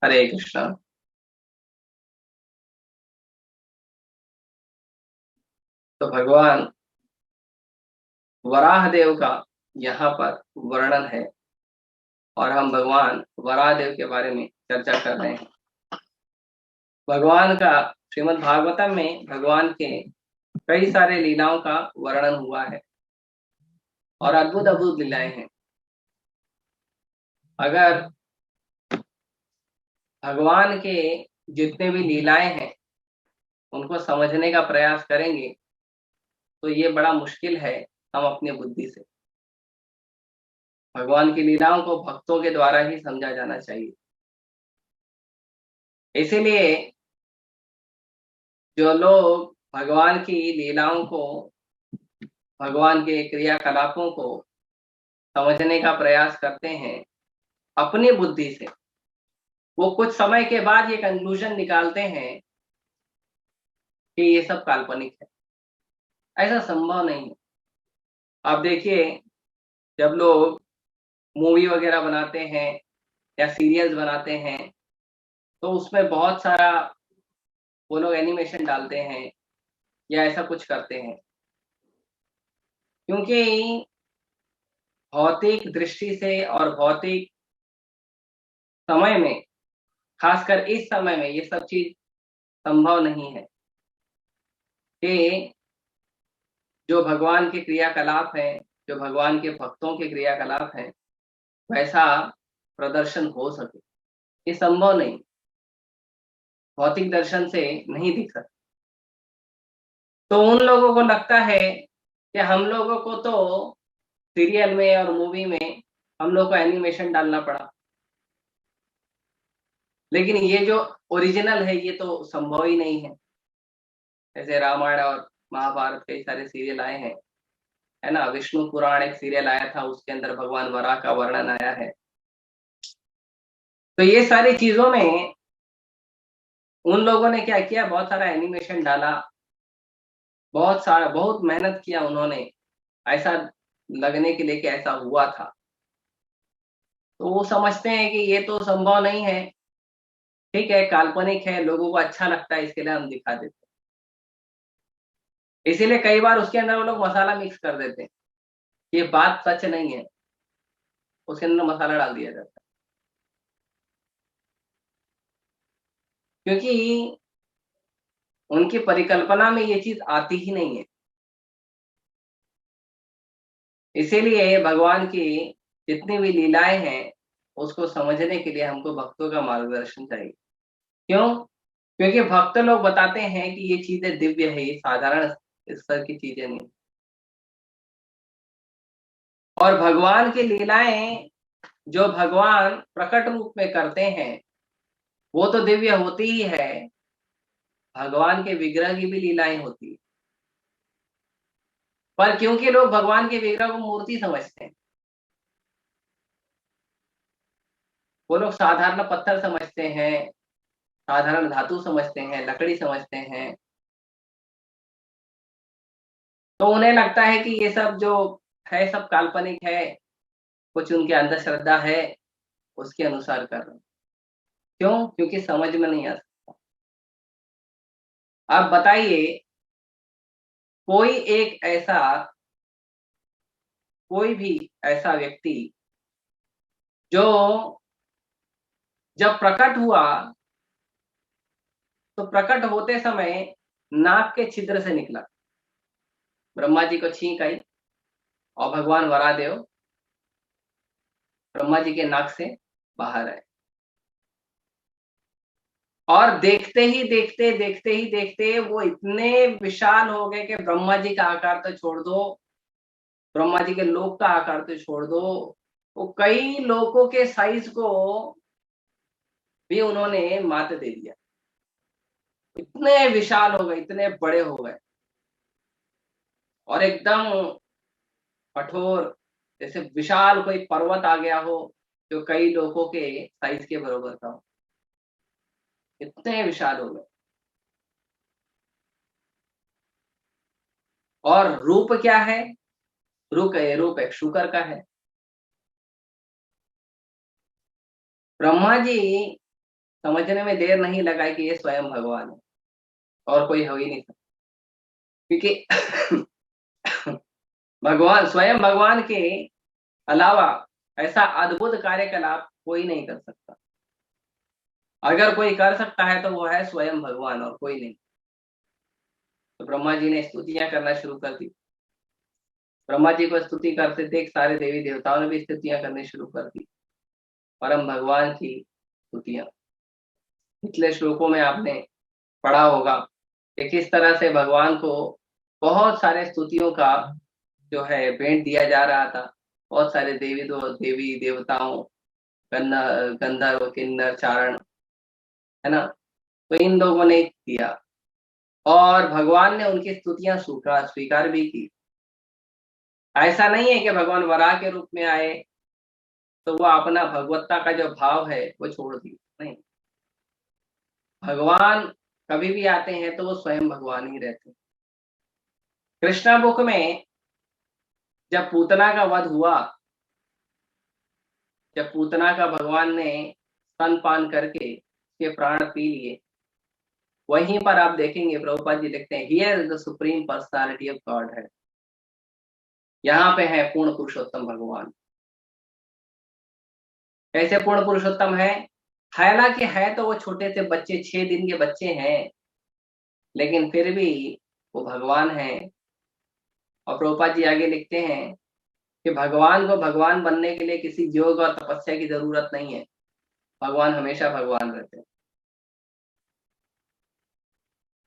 हरे कृष्णा। तो भगवान वराह देव का यहाँ पर वर्णन है और हम भगवान वराह देव के बारे में चर्चा कर रहे हैं। भगवान का श्रीमद् भागवतम में भगवान के कई सारे लीलाओं का वर्णन हुआ है और अद्भुत अद्भुत लीलाएं हैं। अगर भगवान के जितने भी लीलाएं हैं उनको समझने का प्रयास करेंगे तो ये बड़ा मुश्किल है हम अपनी बुद्धि से। भगवान की लीलाओं को भक्तों के द्वारा ही समझा जाना चाहिए। इसीलिए जो लोग भगवान की लीलाओं को, भगवान के क्रियाकलापों को समझने का प्रयास करते हैं अपनी बुद्धि से, वो कुछ समय के बाद ये कंक्लूजन निकालते हैं कि ये सब काल्पनिक है। ऐसा संभव नहीं है। आप देखिए, जब लोग मूवी वगैरह बनाते हैं या सीरियल्स बनाते हैं तो उसमें बहुत सारा वो लोग एनिमेशन डालते हैं या ऐसा कुछ करते हैं, क्योंकि भौतिक दृष्टि से और भौतिक समय में, खासकर इस समय में, ये सब चीज संभव नहीं है कि जो भगवान के क्रियाकलाप हैं, जो भगवान के भक्तों के क्रियाकलाप हैं, वैसा प्रदर्शन हो सके। ये संभव नहीं, भौतिक दर्शन से नहीं दिख सकता। तो उन लोगों को लगता है कि हम लोगों को तो सीरियल में और मूवी में हम लोग को एनिमेशन डालना पड़ा, लेकिन ये जो ओरिजिनल है ये तो संभव ही नहीं है। जैसे रामायण और महाभारत कई सारे सीरियल आए हैं, है ना। विष्णु पुराण एक सीरियल आया था, उसके अंदर भगवान वराह का वर्णन आया है। तो ये सारी चीजों में उन लोगों ने क्या किया, बहुत सारा एनिमेशन डाला, बहुत सारा, बहुत मेहनत किया उन्होंने, ऐसा लगने के लिए कि ऐसा हुआ था। तो वो समझते हैं कि ये तो संभव नहीं है, ठीक है, काल्पनिक है, लोगों को अच्छा लगता है, इसके लिए हम दिखा देते हैं। इसीलिए कई बार उसके अंदर वो लोग मसाला मिक्स कर देते हैं। ये बात सच नहीं है, उसके अंदर मसाला डाल दिया जाता है, क्योंकि उनकी परिकल्पना में ये चीज आती ही नहीं है। इसीलिए भगवान की जितनी भी लीलाएं हैं उसको समझने के लिए हमको भक्तों का मार्गदर्शन चाहिए। क्यों? क्योंकि भक्त लोग बताते हैं कि ये चीजें दिव्य है, ये साधारण स्तर की चीजें नहीं। और भगवान की लीलाएं जो भगवान प्रकट रूप में करते हैं वो तो दिव्य होती ही है, भगवान के विग्रह की भी लीलाएं होती है। पर क्योंकि लोग भगवान के विग्रह को मूर्ति समझते हैं, वो लोग साधारण पत्थर समझते हैं, साधारण धातु समझते हैं, लकड़ी समझते हैं, तो उन्हें लगता है कि ये सब जो है सब काल्पनिक है, कुछ उनके अंदर श्रद्धा है, उसके अनुसार कर रहे हैं। क्यों? क्योंकि समझ में नहीं आता। आप बताइए, कोई एक ऐसा, कोई भी ऐसा व्यक्ति जो जब प्रकट हुआ तो प्रकट होते समय नाक के छिद्र से निकला, ब्रह्मा जी को छींक आई और भगवान वरादेव ब्रह्मा जी के नाक से बाहर आए। और देखते ही देखते वो इतने विशाल हो गए कि ब्रह्मा जी का आकार तो छोड़ दो, ब्रह्मा जी के लोक का आकार तो छोड़ दो, वो कई लोकों के साइज को भी उन्होंने मात दे दिया। इतने विशाल हो गए, इतने बड़े हो गए और एकदम कठोर, जैसे विशाल कोई पर्वत आ गया हो जो कई लोगों के साइज के बराबर का हो, इतने विशाल हो गए। और रूप क्या है? रूप एक शुकर का है। ब्रह्मा जी समझने में देर नहीं लगा कि ये स्वयं भगवान है और कोई हो ही नहीं सकता, क्योंकि भगवान स्वयं भगवान के अलावा ऐसा अद्भुत कार्यकलाप कोई नहीं कर सकता। अगर कोई कर सकता है तो वो है स्वयं भगवान और कोई नहीं। तो ब्रह्मा जी ने स्तुतियां करना शुरू कर दी। ब्रह्मा जी को स्तुति करते देख सारे देवी देवताओं ने भी स्तुतियां करनी शुरू कर दी, परम भगवान की स्तुतियां। पिछले श्लोकों में आपने पढ़ा होगा कि किस तरह से भगवान को बहुत सारे स्तुतियों का जो है भेंट दिया जा रहा था। बहुत सारे देवी देवताओं, गंधर्व, किन्नर, चारण, है ना, तो इन लोगों ने किया और भगवान ने उनकी स्तुतियां स्वीकार भी की। ऐसा नहीं है कि भगवान वराह के रूप में आए तो वो अपना भगवत्ता का जो भाव है वो छोड़ दिया, नहीं। भगवान कभी भी आते हैं तो वो स्वयं भगवान ही रहते हैं। कृष्णा बुक में जब पूतना का वध हुआ, जब पूतना का भगवान ने स्तनपान करके उसके प्राण पी लिए, वहीं पर आप देखेंगे प्रभुपाद जी लिखते हैं, here is the supreme personality of God है। यहाँ पे है पूर्ण पुरुषोत्तम भगवान। कैसे पूर्ण पुरुषोत्तम है? हालांकि है तो वो छोटे से बच्चे, 6 दिन के बच्चे हैं, लेकिन फिर भी वो भगवान है। और प्रभुपाद जी आगे लिखते हैं कि भगवान को भगवान बनने के लिए किसी योग और तपस्या की जरूरत नहीं है। भगवान हमेशा भगवान रहते हैं।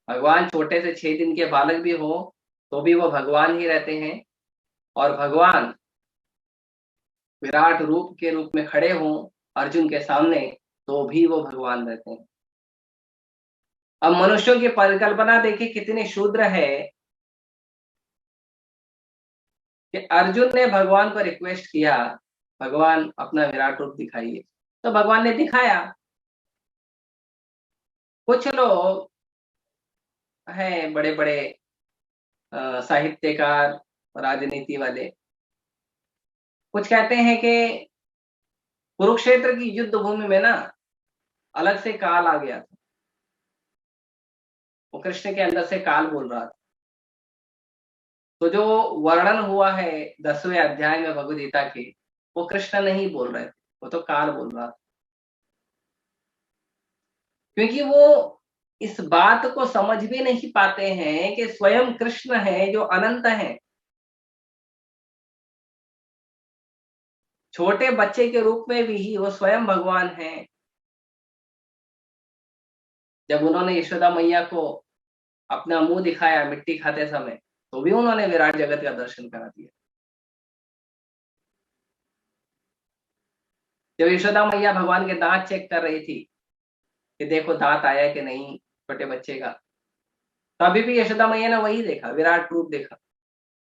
भगवान छोटे से 6 दिन के बालक भी हो तो भी वो भगवान ही रहते हैं, और भगवान विराट रूप के रूप में खड़े हों अर्जुन के सामने तो भी वो भगवान रहते हैं। अब मनुष्यों की परिकल्पना देखिए कितनी शूद्र है कि अर्जुन ने भगवान को रिक्वेस्ट किया, भगवान अपना विराट रूप दिखाइए, तो भगवान ने दिखाया। कुछ लोग हैं बड़े बड़े साहित्यकार, राजनीति वाले, कुछ कहते हैं कि कुरुक्षेत्र की युद्ध भूमि में ना अलग से काल आ गया था। वो कृष्ण के अंदर से काल बोल रहा था। तो जो वर्णन हुआ है 10वें अध्याय में भगवद गीता के, वो कृष्ण नहीं बोल रहे थे, वो तो काल बोल रहा था। क्योंकि वो इस बात को समझ भी नहीं पाते हैं कि स्वयं कृष्ण है जो अनंत है। छोटे बच्चे के रूप में भी वो स्वयं भगवान है। जब उन्होंने यशोदा मैया को अपना मुंह दिखाया मिट्टी खाते समय, तो भी उन्होंने विराट जगत का दर्शन करा दिया। जब यशोदा मैया भगवान के दांत चेक कर रही थी कि देखो दांत आया कि नहीं छोटे बच्चे का, तभी भी यशोदा मैया ने वही देखा, विराट रूप देखा,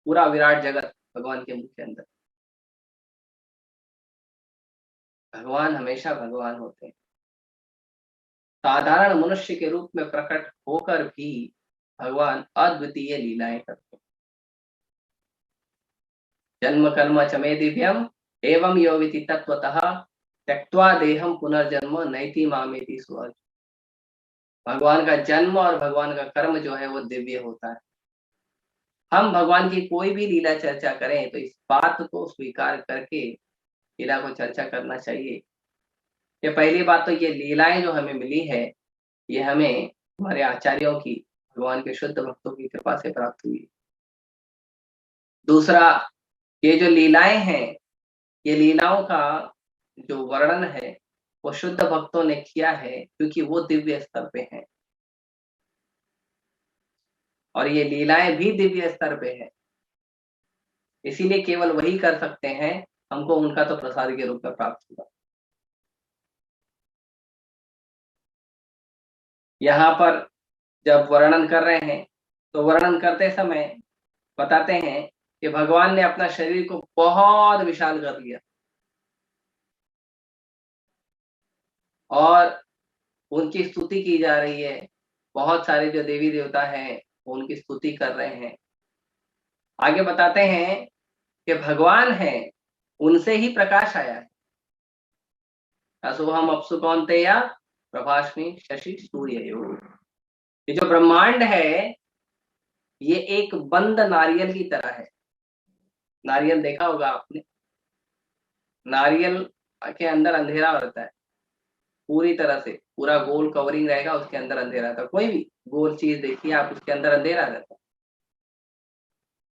पूरा विराट जगत भगवान के मुख के अंदर। भगवान हमेशा भगवान होते हैं। साधारण मनुष्य के रूप में प्रकट होकर भी भगवान अद्वितीय लीलाएं करते हैं। जन्म कर्म चमे दिव्यम एवं यो विति तत्वतः त्यक्त्वा देहम पुनर्जन्म नैति मामेति सुअर्जुन। भगवान का जन्म और भगवान का कर्म जो है वो दिव्य होता है। हम भगवान की कोई भी लीला चर्चा करें तो इस बात को स्वीकार करके लीला को चर्चा करना चाहिए। ये पहली बात तो ये लीलाएं जो हमें मिली है, ये हमें हमारे आचार्यों की, भगवान के शुद्ध भक्तों की कृपा से प्राप्त हुई। दूसरा, ये जो लीलाएं हैं, ये लीलाओं का जो वर्णन है वो शुद्ध भक्तों ने किया है, क्योंकि वो दिव्य स्तर पे हैं और ये लीलाएं भी दिव्य स्तर पे है। इसीलिए केवल वही कर सकते हैं, हमको उनका तो प्रसाद के रूप में प्राप्त हुआ। यहाँ पर जब वर्णन कर रहे हैं तो वर्णन करते समय बताते हैं कि भगवान ने अपना शरीर को बहुत विशाल कर लिया और उनकी स्तुति की जा रही है। बहुत सारे जो देवी देवता हैं वो उनकी स्तुति कर रहे हैं। आगे बताते हैं कि भगवान है, उनसे ही प्रकाश आया है। असोहम अपसु कौन्तेय प्रभास्मि शशि सूर्ययोः। ये जो ब्रह्मांड है ये एक बंद नारियल की तरह है। नारियल देखा होगा आपने, नारियल के अंदर अंधेरा रहता है, पूरी तरह से पूरा गोल कवरिंग रहेगा, उसके अंदर अंधेरा रहता है। कोई भी गोल चीज देखिए आप, उसके अंदर अंधेरा रहता है।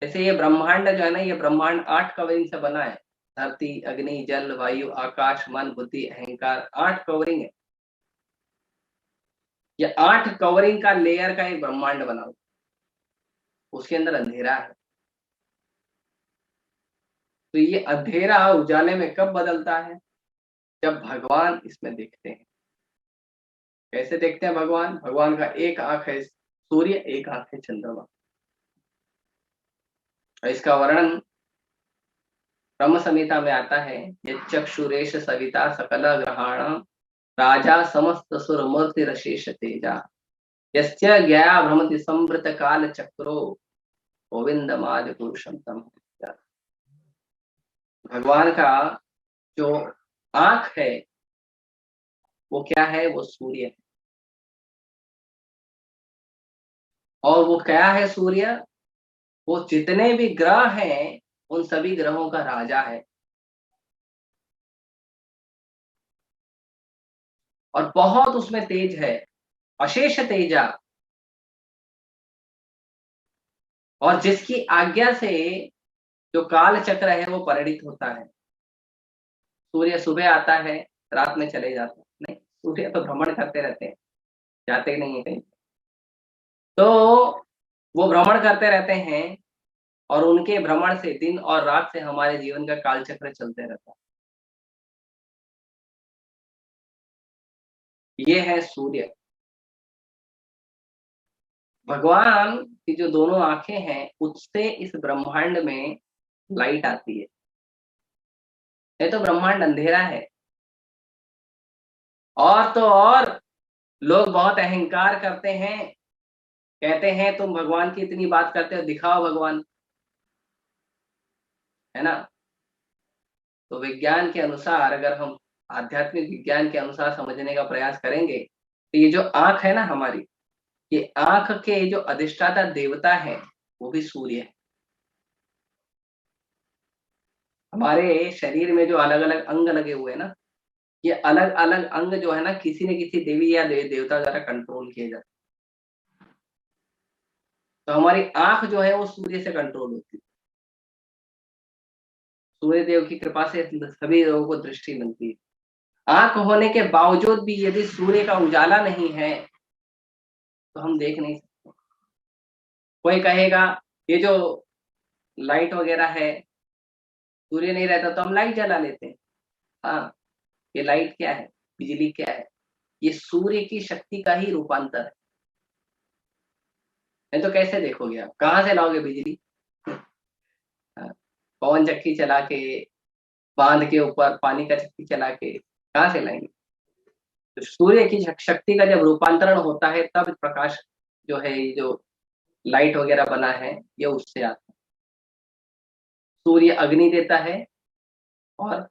जैसे ये ब्रह्मांड जो है ना, ये ब्रह्मांड 8 कवरिंग से बना है। धरती, अग्नि, जल, वायु, आकाश, मन, बुद्धि, अहंकार, 8 कवरिंग है। ये 8 कवरिंग का लेयर का एक ब्रह्मांड बना हुआ, उसके अंदर अंधेरा है। तो ये अंधेरा उजाले में कब बदलता है? जब भगवान इसमें दिखते हैं। कैसे देखते हैं भगवान? भगवान का एक आंख है सूर्य, एक आंख है चंद्रमा। और इसका वर्णन ब्रह्म संहिता में आता है, यक्षुरेश सविता सकल ग्रहाण राजा समस्त सुर मूर्ति रशेष तेजा यस्य ज्ञया भ्रमति संवृत काल चक्रो गोविंदमादि पुरुषम तम। भगवान का जो आंख है वो क्या है? वो सूर्य है। और वो क्या है सूर्य? वो जितने भी ग्रह हैं उन सभी ग्रहों का राजा है। और बहुत उसमें तेज है, अशेष तेजा। और जिसकी आज्ञा से जो काल चक्र है वो परिणित होता है। सूर्य सुबह आता है, रात में चले जाते हैं। नहीं, सूर्य तो भ्रमण करते रहते हैं, जाते नहीं है कहीं। तो वो भ्रमण करते रहते हैं और उनके भ्रमण से दिन और रात से हमारे जीवन का काल चक्र चलते रहता है। ये है सूर्य। भगवान की जो दोनों आंखें हैं उससे इस ब्रह्मांड में लाइट आती है। ये तो ब्रह्मांड अंधेरा है। और तो और लोग बहुत अहंकार करते हैं, कहते हैं तुम भगवान की इतनी बात करते हो, दिखाओ भगवान, है ना। तो विज्ञान के अनुसार अगर हम आध्यात्मिक विज्ञान के अनुसार समझने का प्रयास करेंगे तो ये जो आंख है ना हमारी, ये आंख के जो अधिष्ठाता देवता है वो भी सूर्य है। हमारे शरीर में जो अलग अलग अंग लगे हुए हैं ना, ये अलग अलग अंग जो है ना किसी न किसी देवी या देवता द्वारा कंट्रोल किए जाते हैं। तो हमारी आंख जो है वो सूर्य से कंट्रोल होती है। सूर्य देव की कृपा से सभी लोगों को दृष्टि मिलती है। आंख होने के बावजूद भी यदि सूर्य का उजाला नहीं है तो हम देख नहीं सकते। कोई कहेगा ये जो लाइट वगैरह है, सूर्य नहीं रहता तो हम लाइट जला लेते हैं। हाँ, ये लाइट क्या है? बिजली क्या है? ये सूर्य की शक्ति का ही रूपांतर है। नहीं तो कैसे देखोगे आप? कहाँ से लाओगे बिजली? हाँ, पवन चक्की चला के, बांध के ऊपर पानी का चक्की चला के कहाँ से लाएंगे? तो सूर्य की शक्ति का जब रूपांतरण होता है तब प्रकाश जो है, ये जो लाइट वगैरह बना है ये उससे आता है। सूर्य अग्नि देता है और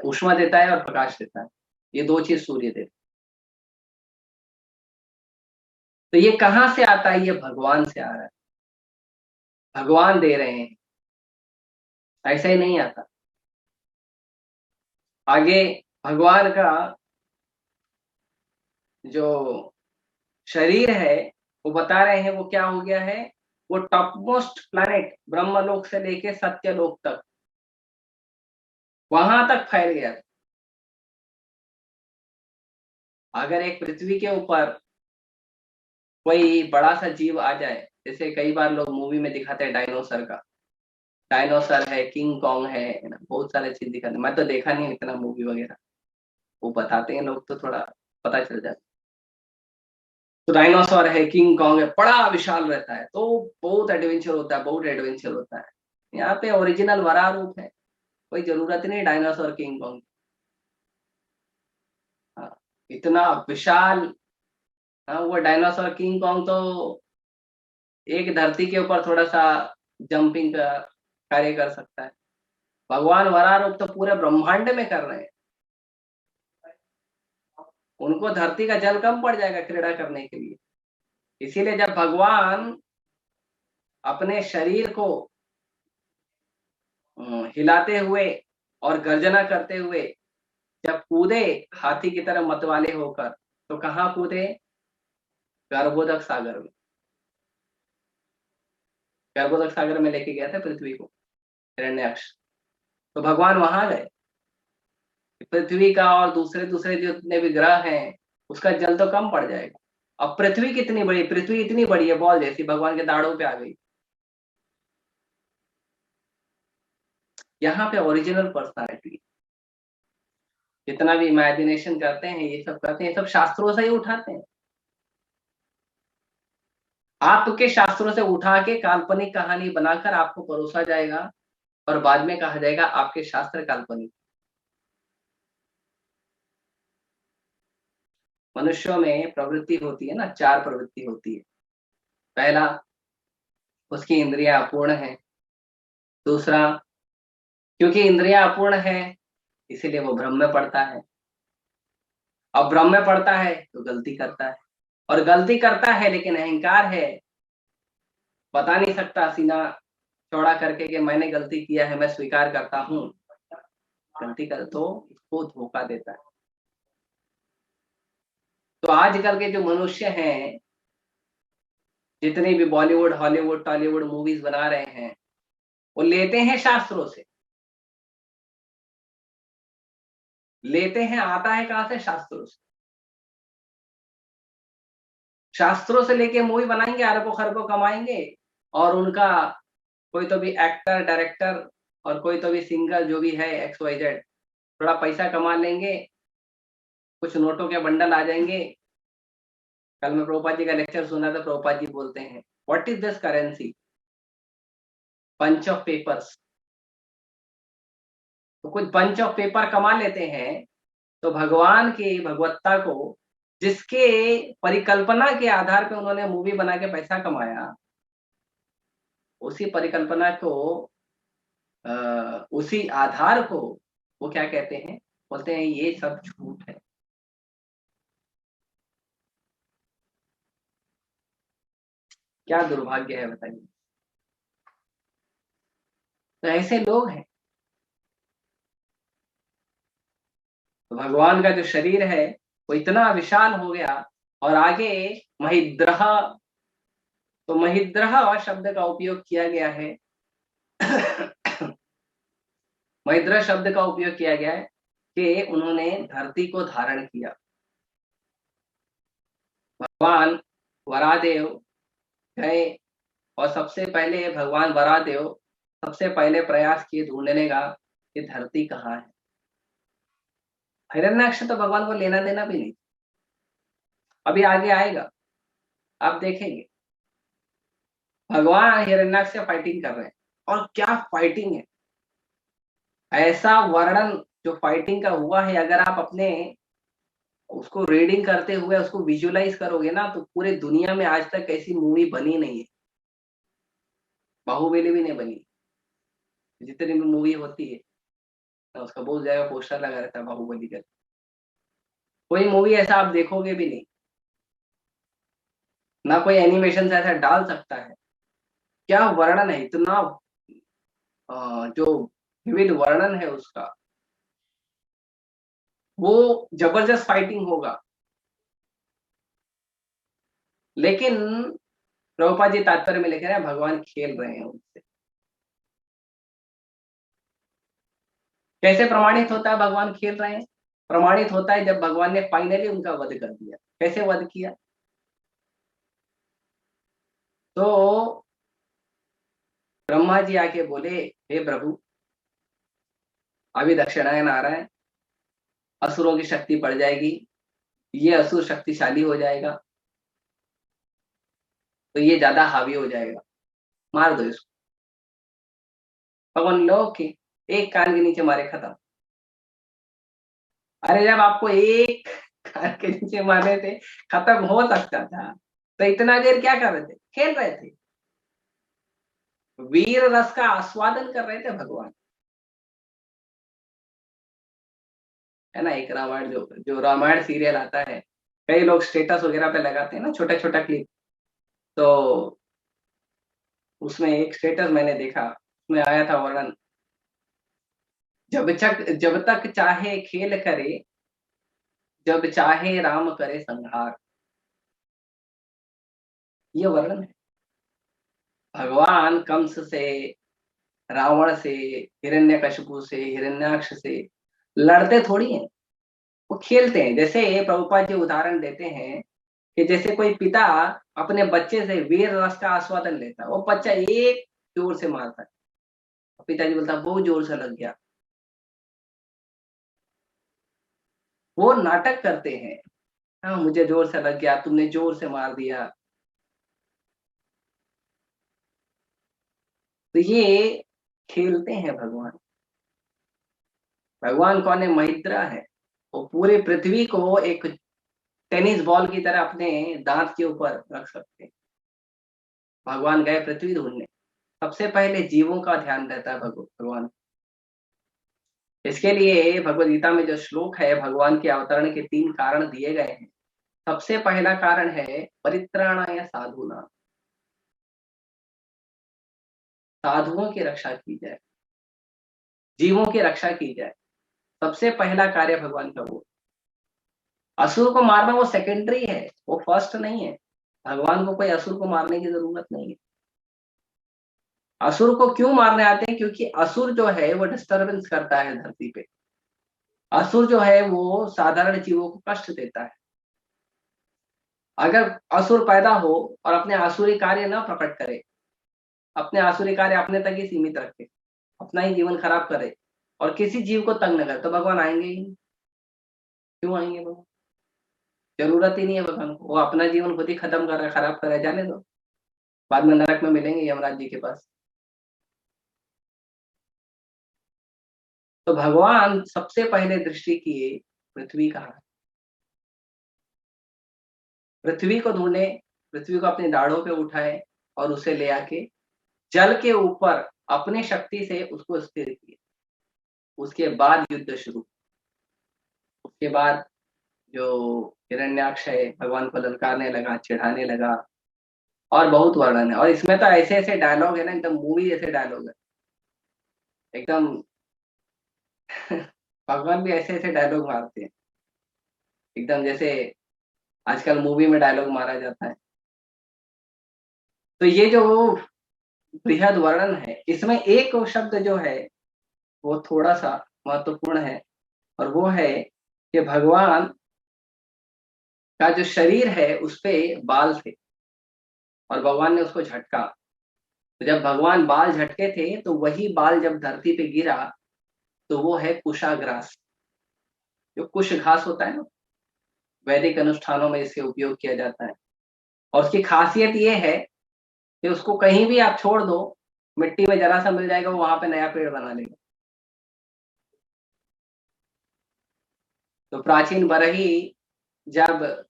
ऊष्मा देता है और प्रकाश देता है। ये दो चीज सूर्य देता है। तो ये कहाँ से आता है? ये भगवान से आ रहा है, भगवान दे रहे हैं, ऐसा ही नहीं आता। आगे भगवान का जो शरीर है वो बता रहे हैं वो क्या हो गया है। वो टॉप मोस्ट प्लैनेट ब्रह्मलोक से लेके सत्यलोक तक, वहां तक फैल गया। अगर एक पृथ्वी के ऊपर कोई बड़ा सा जीव आ जाए, जैसे कई बार लोग मूवी में दिखाते हैं डायनोसर का, डायनोसर है, किंग कॉन्ग है ना, बहुत सारे चीज दिखाते हैं। मैं तो देखा नहीं इतना मूवी वगैरह, वो बताते हैं लोग तो थोड़ा पता चल जाता है। तो डायनासोर है, किंग कॉन्ग है, बड़ा विशाल रहता है, तो बहुत एडवेंचर होता है, बहुत एडवेंचर होता है। यहाँ पे ओरिजिनल वरा रूप है, कोई जरूरत नहीं डायनासोर किंग कॉन्ग। हाँ, इतना विशाल। हाँ, वो डायनासोर किंग कॉन्ग तो एक धरती के ऊपर थोड़ा सा जंपिंग का कार्य कर सकता है। भगवान वरा रूप तो पूरे ब्रह्मांड में कर रहे हैं। उनको धरती का जल कम पड़ जाएगा क्रीड़ा करने के लिए। इसीलिए जब भगवान अपने शरीर को हिलाते हुए और गर्जना करते हुए जब कूदे हाथी की तरह मतवाले होकर, तो कहाँ कूदे? गर्भोदक सागर में। गर्भोदक सागर में लेके गया था पृथ्वी को हिरण्याक्ष। तो भगवान वहां गए। पृथ्वी का और दूसरे दूसरे जितने भी ग्रह हैं, उसका जल तो कम पड़ जाएगा। अब पृथ्वी कितनी बड़ी, पृथ्वी इतनी बड़ी है, बॉल जैसी, भगवान के दाढ़ों पे आ गई। यहाँ पे ओरिजिनल पर्सनालिटी। जितना भी इमेजिनेशन करते हैं, ये सब करते हैं, सब शास्त्रों से ही उठाते हैं। आपके शास्त्रों से उठा के काल्पनिक कहानी बनाकर आपको परोसा जाएगा और बाद में कहा जाएगा आपके शास्त्र काल्पनिक। मनुष्यों में प्रवृत्ति होती है ना, 4 प्रवृत्ति होती है। पहला, उसकी इंद्रियां अपूर्ण है। दूसरा, क्योंकि इंद्रियां अपूर्ण है इसीलिए वो भ्रम में पड़ता है। अब भ्रम में पड़ता है तो गलती करता है, और गलती करता है लेकिन अहंकार है, बता नहीं सकता सीना चौड़ा करके कि मैंने गलती किया है, मैं स्वीकार करता हूँ। गलती कर तो इसको धोखा देता है। तो आजकल के जो मनुष्य हैं, जितने भी बॉलीवुड, हॉलीवुड, टॉलीवुड मूवीज बना रहे हैं, वो लेते हैं शास्त्रों से। लेते हैं, आता है कहां से? शास्त्रों से। शास्त्रों से लेके मूवी बनाएंगे, अरबों खरबों कमाएंगे, और उनका कोई तो भी एक्टर, डायरेक्टर, और कोई तो भी सिंगर जो भी है XYZ, थोड़ा पैसा कमा लेंगे, कुछ नोटों के बंडल आ जाएंगे। कल मैं प्रभुपाद जी का लेक्चर सुना था, प्रभुपाद जी बोलते हैं, what is this currency? Bunch of papers. तो कुछ पंच ऑफ पेपर कमा लेते हैं, तो भगवान की भगवत्ता को, जिसके परिकल्पना के आधार पे उन्होंने मूवी बना के पैसा कमाया, उसी परिकल्पना को, उसी आधार को वो क्या कहते हैं? बोलते हैं ये सब झूठ है। क्या दुर्भाग्य है बताइए। तो ऐसे लोग हैं। तो भगवान का जो शरीर है वो इतना विशाल हो गया, और आगे महिद्रह, तो महिद्रह शब्द का उपयोग किया गया है। महिद्रह शब्द का उपयोग किया गया है कि उन्होंने धरती को धारण किया। भगवान वरादेव गए, और सबसे पहले भगवान वरादेव सबसे पहले प्रयास किए ढूंढने का कि धरती कहाँ है। हिरण्याक्ष तो भगवान को लेना देना भी नहीं। अभी आगे आएगा, आप देखेंगे भगवान हिरण्याक्ष से फाइटिंग कर रहे हैं, और क्या फाइटिंग है। ऐसा वर्णन जो फाइटिंग का हुआ है, अगर आप अपने उसको रीडिंग करते हुए उसको विजुलाइज करोगे ना, तो पूरे दुनिया में आज तक ऐसी मूवी बनी नहीं है। बाहुबली भी नहीं बनी। जितनी भी मूवी होती है ना, उसका बहुत ज्यादा पोस्टर लगा रहता है बाहुबली का। कोई मूवी ऐसा आप देखोगे भी नहीं, ना कोई एनिमेशन से ऐसा डाल सकता है। क्या वर्णन है, इतना जो विविध वर्णन है उसका, वो जबरदस्त फाइटिंग होगा। लेकिन प्रभुपाद जी तात्पर्य में लिख रहे हैं भगवान खेल रहे हैं उनसे। कैसे प्रमाणित होता है भगवान खेल रहे हैं? प्रमाणित होता है जब भगवान ने फाइनली उनका वध कर दिया। कैसे वध किया? तो ब्रह्मा जी आके बोले, हे प्रभु, अभी दक्षिणायन आ रहा है, असुरों की शक्ति पड़ जाएगी, ये असुर शक्तिशाली हो जाएगा, तो ये ज्यादा हावी हो जाएगा, मार दो इसको। भगवान लोग के एक कान के नीचे मारे, खत्म। अरे जब आपको एक कान के नीचे मारे थे, खत्म हो सकता था, तो इतना देर क्या कर रहे थे? खेल रहे थे, वीर रस का आस्वादन कर रहे थे भगवान। है ना, एक रामायण जो जो रामायण सीरियल आता है, कई लोग स्टेटस वगैरह पे लगाते हैं ना छोटा छोटा क्लिप। तो उसमें एक स्टेटस मैंने देखा, उसमें आया था वर्णन, जब तक चाहे खेल करे, जब चाहे राम करे संहार। ये वर्णन है। भगवान कंस से, रावण से, हिरण्यकशिपु से, हिरण्याक्ष से लड़ते थोड़ी हैं, वो खेलते हैं। जैसे प्रभुपाद जी उदाहरण देते हैं कि जैसे कोई पिता अपने बच्चे से वीर रस का आस्वादन लेता है, वो बच्चा एक जोर से मारता है, पिताजी बोलता है बहुत जोर से लग गया। वो नाटक करते हैं, हाँ मुझे जोर से लग गया, तुमने जोर से मार दिया। तो ये खेलते हैं भगवान। भगवान कौन है? महिद्रा है। वो पूरे पृथ्वी को एक टेनिस बॉल की तरह अपने दांत के ऊपर रख सकते हैं। भगवान गए पृथ्वी ढूंढने, सबसे पहले जीवों का ध्यान रहता है भगवान। इसके लिए भगवद गीता में जो श्लोक है, भगवान के अवतरण के 3 कारण दिए गए हैं। सबसे पहला कारण है परित्राणाय साधूनां, साधुओं की रक्षा की जाए, जीवों की रक्षा की जाए। सबसे पहला कार्य भगवान का वो। असुर को मारना वो सेकेंडरी है, वो फर्स्ट नहीं है। भगवान को कोई असुर को मारने की जरूरत नहीं है। असुर को क्यों मारने आते हैं? क्योंकि असुर जो है वो डिस्टरबेंस करता है धरती पे। असुर जो है वो साधारण जीवों को कष्ट देता है। अगर असुर पैदा हो और अपने आसुरी कार्य ना प्रकट करे, अपने आसुरी कार्य अपने तक ही सीमित रखे, अपना ही जीवन खराब करे और किसी जीव को तंग न करे, तो भगवान आएंगे ही नहीं। क्यों आएंगे भगवान? जरूरत ही नहीं है भगवान को। वो अपना जीवन खुद ही खत्म कर रहा है, खराब कर रहा है, जाने दो। बाद में नरक में मिलेंगे यमराज जी के पास। तो भगवान सबसे पहले दृष्टि किए पृथ्वी का, पृथ्वी को ढूंढे, पृथ्वी को अपनी दाढ़ों पे उठाए और उसे ले आके जल के ऊपर अपनी शक्ति से उसको स्थिर किए। उसके बाद युद्ध शुरू। उसके बाद जो हिरण्याक्ष है भगवान को ललकारने लगा, चिढ़ाने लगा, और बहुत वर्णन है। और इसमें तो ऐसे ऐसे डायलॉग है ना, एकदम मूवी जैसे डायलॉग है एकदम। भगवान भी ऐसे ऐसे डायलॉग मारते हैं एकदम, जैसे आजकल मूवी में डायलॉग मारा जाता है। तो ये जो बृहद वर्णन है, इसमें एक शब्द जो है वो थोड़ा सा महत्वपूर्ण है, और वो है कि भगवान का जो शरीर है उस पे बाल थे और भगवान ने उसको झटका। तो जब भगवान बाल झटके थे तो वही बाल जब धरती पे गिरा तो वो है कुशाग्रास। जो कुश घास होता है ना, वैदिक अनुष्ठानों में इसके उपयोग किया जाता है। और उसकी खासियत ये है कि उसको कहीं भी आप छोड़ दो, मिट्टी में जरा सा मिल जाएगा, वो वहां पे नया पेड़ बना लेगा। तो प्राचीन बरही जब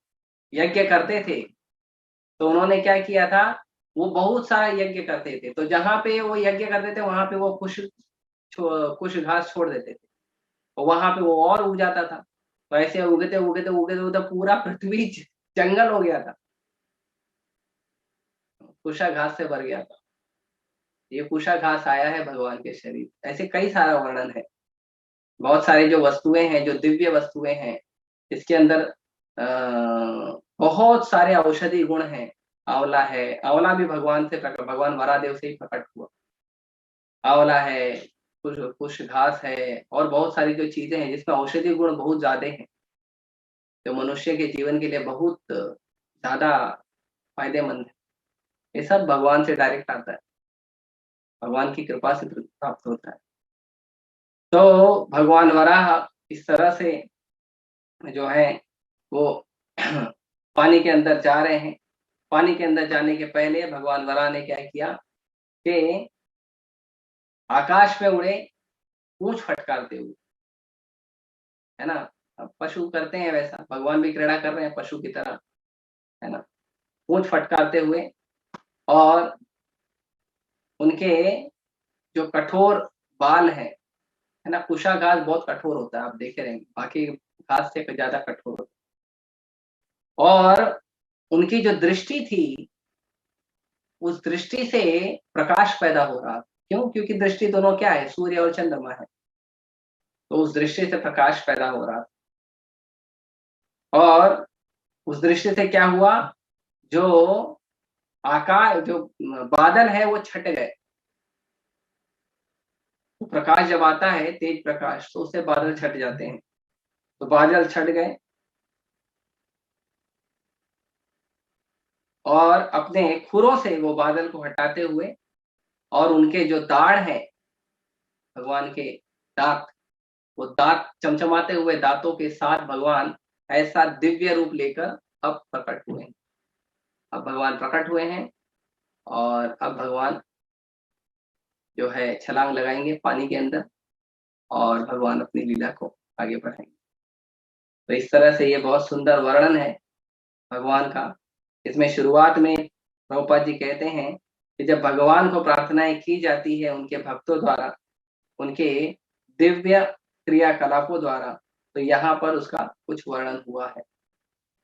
यज्ञ करते थे तो उन्होंने क्या किया था, वो बहुत सारा यज्ञ करते थे, तो जहां पे वो यज्ञ करते थे वहां पे वो कुछ घास छोड़ देते थे, और वहां पे वो और उग जाता था। तो ऐसे उगते उगते उगते उगते पूरा पृथ्वी जंगल हो गया था, कुशा घास से भर गया था। ये कुशा घास आया है भगवान के शरीर। ऐसे कई सारा वर्णन है। बहुत सारी जो वस्तुएं हैं, जो दिव्य वस्तुएं हैं, इसके अंदर बहुत सारे औषधि गुण हैं। आंवला है, आंवला भी भगवान से प्रकट, भगवान वरादेव से ही प्रकट हुआ। आंवला है, कुछ कुछ घास है, और बहुत सारी जो चीजें हैं जिसमें औषधि गुण बहुत ज्यादा हैं, जो मनुष्य के जीवन के लिए बहुत ज्यादा फायदेमंद है। ये सब भगवान से डायरेक्ट आता है, भगवान की कृपा से प्राप्त होता है। तो भगवान वराह इस तरह से जो है वो पानी के अंदर जा रहे हैं। पानी के अंदर जाने के पहले भगवान वराह ने क्या किया कि आकाश में उड़े, पूंछ फटकारते हुए, है ना। अब पशु करते हैं वैसा, भगवान भी क्रीड़ा कर रहे हैं पशु की तरह, है ना। पूंछ फटकारते हुए, और उनके जो कठोर बाल हैं है ना। कुशा घास बहुत कठोर होता है, आप देखे रहेंगे, बाकी घास से ज्यादा कठोर होता है। और उनकी जो दृष्टि थी, उस दृष्टि से प्रकाश पैदा हो रहा था। क्यों? क्योंकि दृष्टि दोनों क्या है, सूर्य और चंद्रमा है। तो उस दृष्टि से प्रकाश पैदा हो रहा था। और उस दृष्टि से क्या हुआ, जो आकाश, जो बादल है वो छट गए। तो प्रकाश जब आता है, तेज प्रकाश, तो उससे बादल छट जाते हैं। तो बादल छट गए और अपने खुरों से वो बादल को हटाते हुए, और उनके जो दाढ़ है, भगवान के दांत, वो दांत चमचमाते हुए दांतों के साथ भगवान ऐसा दिव्य रूप लेकर अब प्रकट हुए हैं। अब भगवान प्रकट हुए हैं, और अब भगवान जो है छलांग लगाएंगे पानी के अंदर, और भगवान अपनी लीला को आगे बढ़ाएंगे। तो इस तरह से ये बहुत सुंदर वर्णन है भगवान का। इसमें शुरुआत में प्रभुपाद जी कहते हैं कि जब भगवान को प्रार्थनाएं की जाती है उनके भक्तों द्वारा, उनके दिव्य क्रियाकलापों द्वारा, तो यहाँ पर उसका कुछ वर्णन हुआ है।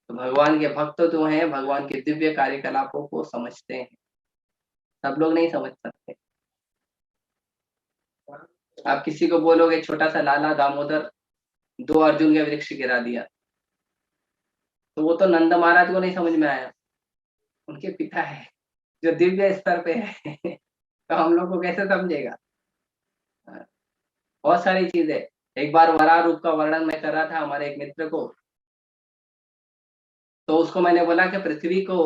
तो भगवान के भक्त जो हैं, भगवान के दिव्य कार्यकलापों को समझते हैं। सब लोग नहीं समझ सकते। आप किसी को बोलोगे छोटा सा लाला दामोदर 2 अर्जुन के वृक्ष गिरा दिया, तो वो तो नंद महाराज को नहीं समझ में आया, उनके पिता है जो दिव्य स्तर पे है। तो हम लोग को कैसे समझेगा। बहुत सारी चीजें। एक बार वराह रूप का वर्णन मैं कर रहा था हमारे एक मित्र को, तो उसको मैंने बोला कि पृथ्वी को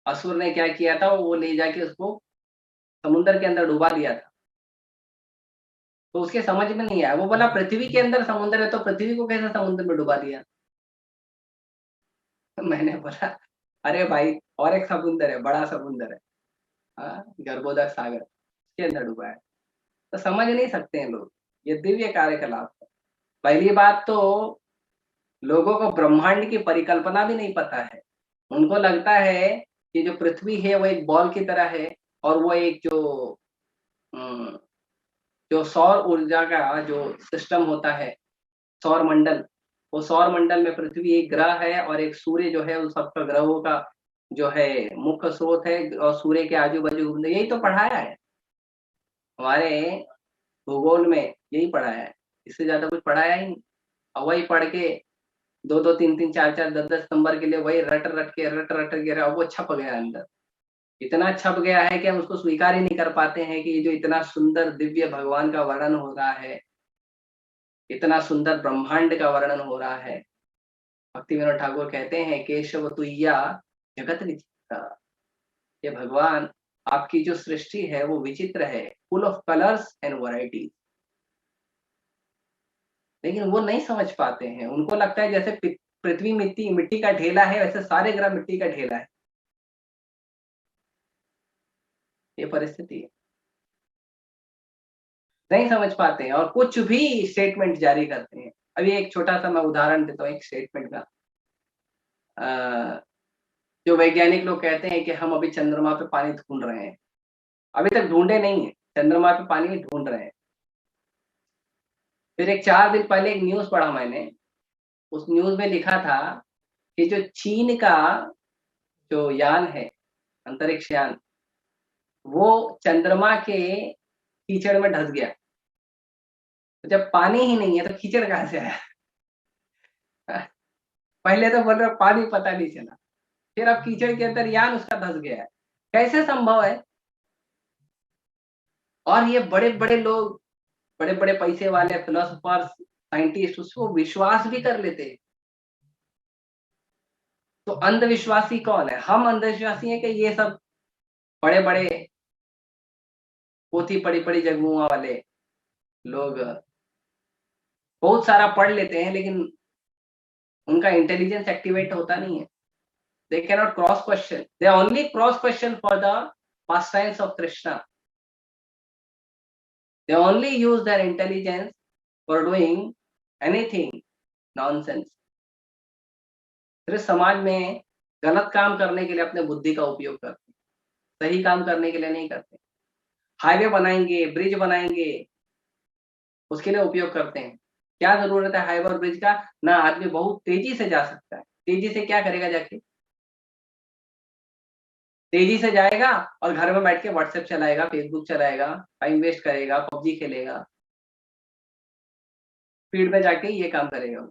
असुर ने क्या किया था, वो ले जाके उसको समुद्र के अंदर डुबा दिया था। तो उसके समझ में नहीं आया, वो बोला पृथ्वी के अंदर समुद्र है, तो पृथ्वी को कैसे समुद्र में डुबा दिया। तो मैंने बोला अरे भाई, और एक समुद्र है, बड़ा समुद्र है, हाँ, गर्भोदक सागर, उसके अंदर डूबा है। तो समझ नहीं सकते हैं लोग, ये दिव्य कार्यकलाप है। पहली बात तो लोगों को ब्रह्मांड की परिकल्पना भी नहीं पता है। उनको लगता है कि जो पृथ्वी है वो एक बॉल की तरह है, और वो एक अम, जो सौर ऊर्जा का जो सिस्टम होता है, सौर मंडल, वो सौर मंडल में पृथ्वी एक ग्रह है, और एक सूर्य जो है उन सबका ग्रहों का जो है मुख्य स्रोत है, और सूर्य के आजू बाजू घूमते, यही तो पढ़ाया है हमारे भूगोल में, यही पढ़ाया है। इससे ज्यादा कुछ पढ़ाया ही नहीं। और वही पढ़ के 2-2 3-3 4-4 10-10 नंबर के लिए वही रट रट के अब वो छप गया अंदर। इतना छप गया है कि हम उसको स्वीकार ही नहीं कर पाते हैं कि ये जो इतना सुंदर दिव्य भगवान का वर्णन हो रहा है, इतना सुंदर ब्रह्मांड का वर्णन हो रहा है। भक्ति विनोद ठाकुर कहते हैं, केशव तुय्या जगत विचित्र। ये भगवान, आपकी जो सृष्टि है वो विचित्र है, full of colours and variety. लेकिन वो नहीं समझ पाते हैं, उनको लगता है जैसे पृथ्वी मिट्टी मिट्टी का ढेला है, वैसे सारे ग्रह मिट्टी का ढेला है। ये परिस्थिति है, नहीं समझ पाते हैं और कुछ भी स्टेटमेंट जारी करते हैं। अभी एक छोटा सा मैं उदाहरण देता हूँ एक स्टेटमेंट का। अ, जो वैज्ञानिक लोग कहते हैं कि हम अभी चंद्रमा पे पानी ढूंढ रहे हैं, अभी तक ढूंढे नहीं है, चंद्रमा पे पानी ढूंढ रहे हैं। फिर एक 4 दिन पहले एक न्यूज पढ़ा मैंने, उस न्यूज में लिखा था कि जो चीन का जो यान है, अंतरिक्ष यान, वो चंद्रमा के कीचड़ में धंस गया। तो जब पानी ही नहीं है तो कीचड़ कहाँ से आया। पहले तो बोल रहे पानी पता नहीं चला, फिर अब कीचड़ के अंदर यान उसका धंस गया है, कैसे संभव है। और ये बड़े बड़े लोग, बड़े बड़े पैसे वाले फिलोसोफर्स, साइंटिस्ट उसको विश्वास भी कर लेते हैं। तो अंधविश्वासी कौन है? हम अंधविश्वासी हैं कि ये सब बड़े बड़े पोथी पढ़ी पढ़ी जगमुआ वाले लोग बहुत सारा पढ़ लेते हैं, लेकिन उनका इंटेलिजेंस एक्टिवेट होता नहीं है। They can not cross question, they only cross question for the pastimes of Krishna. They only use their intelligence for doing anything nonsense. फिर समाज में गलत काम करने के लिए अपने बुद्धि का उपयोग करते हैं, सही काम करने के लिए नहीं करते। हाईवे बनाएंगे, ब्रिज बनाएंगे, उसके लिए उपयोग करते हैं। क्या जरूरत है हाईवे और ब्रिज का? ना आदमी बहुत तेजी से जा सकता है, तेजी से क्या करेगा जाके? तेजी से जाएगा और घर में बैठ के व्हाट्सएप चलाएगा, फेसबुक चलाएगा, टाइम वेस्ट करेगा, पबजी खेलेगा, स्पीड में जाके ये काम करेगा।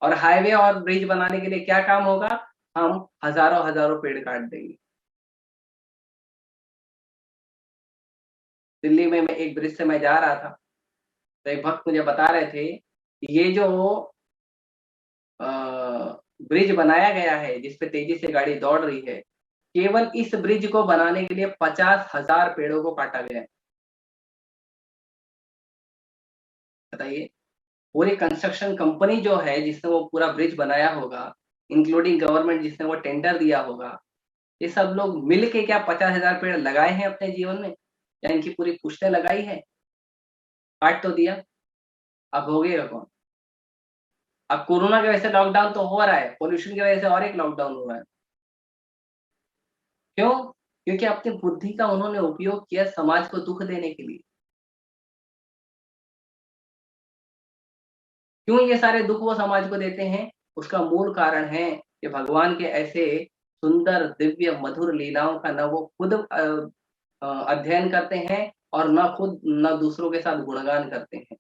और हाईवे और ब्रिज बनाने के लिए क्या काम होगा? हम हजारों हजारों पेड़ काट देंगे। दिल्ली में मैं एक ब्रिज से मैं जा रहा था, तो एक भक्त मुझे बता रहे थे कि ये जो अ, ब्रिज बनाया गया है जिसपे तेजी से गाड़ी दौड़ रही है, केवल इस ब्रिज को बनाने के लिए 50,000 पेड़ों को काटा गया है। बताइए, पूरी कंस्ट्रक्शन कंपनी जो है जिसने वो पूरा ब्रिज बनाया होगा, इंक्लूडिंग गवर्नमेंट जिसने वो टेंडर दिया होगा, ये सब लोग मिल के क्या 50,000 पेड़ लगाए हैं अपने जीवन में, या इनकी पूरी पुश्तें लगाई है? काट तो दिया, अब भोगेगा कौन? अब कोरोना की वजह से लॉकडाउन तो हो रहा है, पोल्यूशन की वजह से और एक लॉकडाउन हो रहा है। क्यों? क्योंकि अपनी बुद्धि का उन्होंने उपयोग किया समाज को दुख देने के लिए। क्यों ये सारे दुख वो समाज को देते हैं? उसका मूल कारण है कि भगवान के ऐसे सुंदर, दिव्य, मधुर लीलाओं का न वो खुद अध्ययन करते हैं और न दूसरों के साथ गुणगान करते हैं।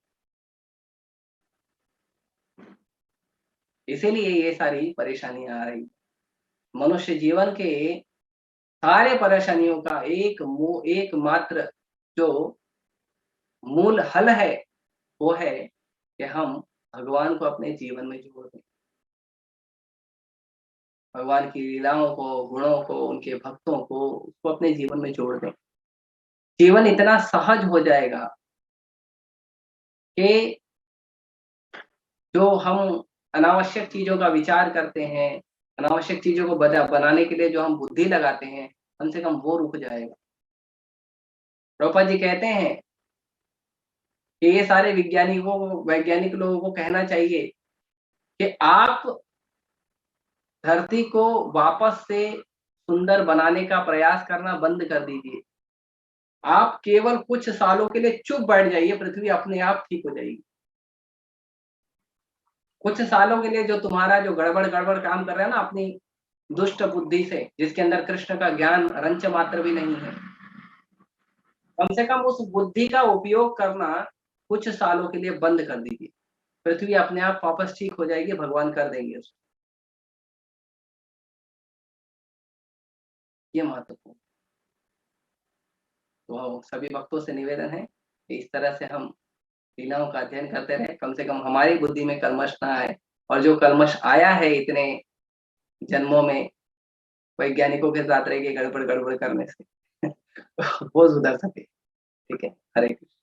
इसीलिए ये सारी परेशानियां आ रही। मनुष्य जीवन के सारे परेशानियों का एकमात्र जो मूल हल है, वो है कि हम भगवान को अपने जीवन में जोड़ दें। भगवान की लीलाओं को, गुणों को, उनके भक्तों को, उसको अपने जीवन में जोड़ दें। जीवन इतना सहज हो जाएगा कि जो हम अनावश्यक चीज़ों का विचार करते हैं, अनावश्यक चीज़ों को बनाने के लिए जो हम बुद्धि लगाते हैं, कम से कम वो रुक जाएगा। प्रभुपाद जी कहते हैं कि ये सारे वैज्ञानिक लोगों को कहना चाहिए कि आप धरती को वापस से सुंदर बनाने का प्रयास करना बंद कर दीजिए। आप केवल कुछ सालों के लिए चुप बैठ जाइए, पृथ्वी अपने आप ठीक हो जाएगी। कुछ सालों के लिए जो तुम्हारा जो गड़बड़ काम कर रहा है ना अपनी दुष्ट बुद्धि से, जिसके अंदर कृष्ण का ज्ञान रंच मात्र भी नहीं है, कम से कम उस बुद्धि का उपयोग करना कुछ सालों के लिए बंद कर दीजिए। पृथ्वी अपने आप वापस ठीक हो जाएगी, भगवान कर देंगे उसको। ये महत्वपूर्ण। तो सभी भक्तों से निवेदन है कि इस तरह से हम लीलाओं का अध्ययन करते रहे, कम से कम हमारी बुद्धि में कलमश ना आए, और जो कलमश आया है इतने जन्मों में वैज्ञानिकों के साथ रह के गड़बड़ करने से वो सुधर सके। ठीक है, हरे कृष्ण।